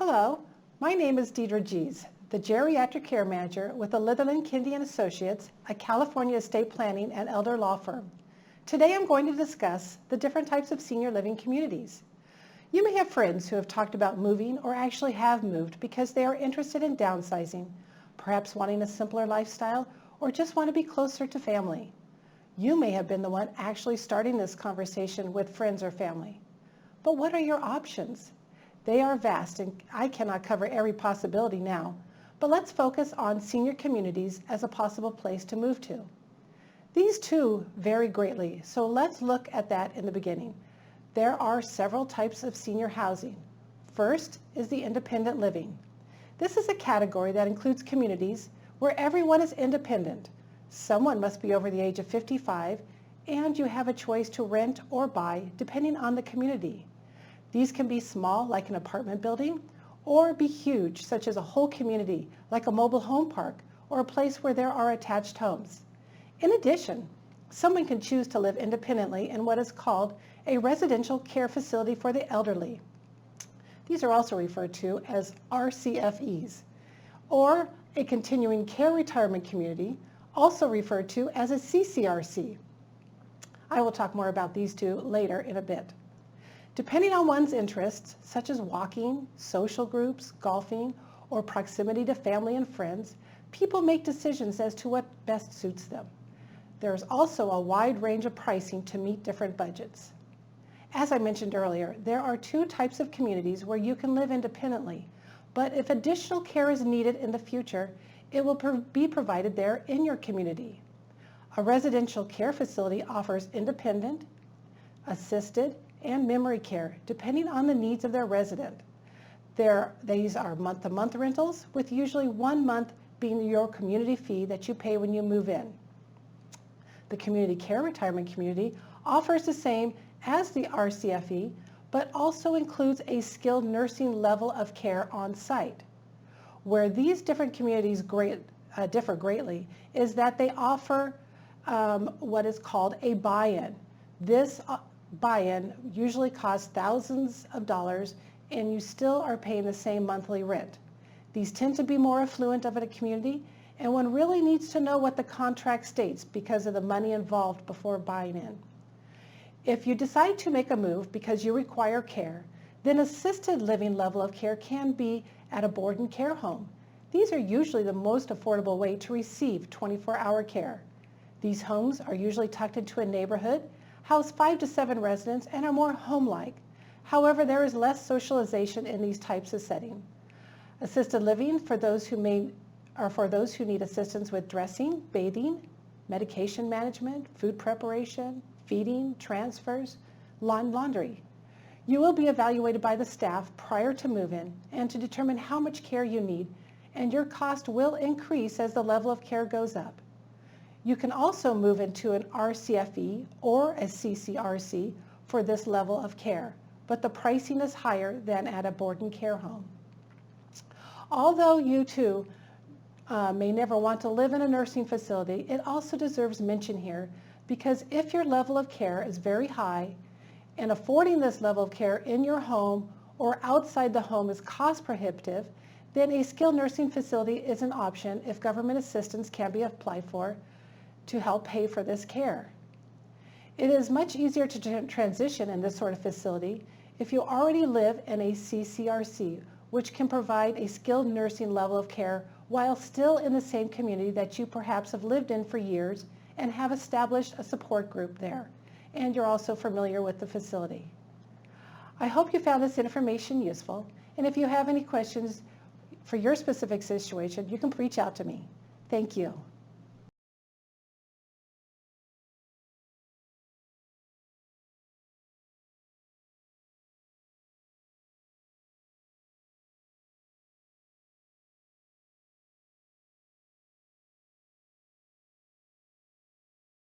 Hello, my name is Dedra Jize, the Geriatric Care Manager with the Litherland Kindy & Associates, a California estate planning and elder law firm. Today I'm going to discuss the different types of senior living communities. You may have friends who have talked about moving or actually have moved because they are interested in downsizing, perhaps wanting a simpler lifestyle or just want to be closer to family. You may have been the one actually starting this conversation with friends or family. But what are your options? They are vast, and I cannot cover every possibility now, but let's focus on senior communities as a possible place to move to. These too vary greatly, so let's look at that in the beginning. There are several types of senior housing. First is the independent living. This is a category that includes communities where everyone is independent. Someone must be over the age of 55, and you have a choice to rent or buy depending on the community. These can be small, like an apartment building, or be huge, such as a whole community, like a mobile home park, or a place where there are attached homes. In addition, someone can choose to live independently in what is called a residential care facility for the elderly. These are also referred to as RCFEs, or a continuing care retirement community, also referred to as a CCRC. I will talk more about these two later in a bit. Depending on one's interests, such as walking, social groups, golfing, or proximity to family and friends, people make decisions as to what best suits them. There is also a wide range of pricing to meet different budgets. As I mentioned earlier, there are two types of communities where you can live independently, but if additional care is needed in the future, it will be provided there in your community. A residential care facility offers independent, assisted, and memory care, depending on the needs of their resident. These are month-to-month rentals, with usually 1 month being your community fee that you pay when you move in. The community care retirement community offers the same as the RCFE, but also includes a skilled nursing level of care on site. Where these different communities differ greatly is that they offer what is called a buy-in. This buy-in usually costs thousands of dollars, and you still are paying the same monthly rent. These tend to be more affluent of a community, and one really needs to know what the contract states because of the money involved before buying in. If you decide to make a move because you require care, then assisted living level of care can be at a board and care home. These are usually the most affordable way to receive 24-hour care. These homes are usually tucked into a neighborhood, house 5 to 7 residents, and are more home-like. However, there is less socialization in these types of settings. Assisted living for those who need assistance with dressing, bathing, medication management, food preparation, feeding, transfers, laundry. You will be evaluated by the staff prior to move-in and to determine how much care you need, and your cost will increase as the level of care goes up. You can also move into an RCFE or a CCRC for this level of care, but the pricing is higher than at a board and care home. Although you too may never want to live in a nursing facility, it also deserves mention here because if your level of care is very high and affording this level of care in your home or outside the home is cost prohibitive, then a skilled nursing facility is an option if government assistance can be applied for to help pay for this care. It is much easier to transition in this sort of facility if you already live in a CCRC, which can provide a skilled nursing level of care while still in the same community that you perhaps have lived in for years and have established a support group there, and you're also familiar with the facility. I hope you found this information useful, and if you have any questions for your specific situation, you can reach out to me. Thank you.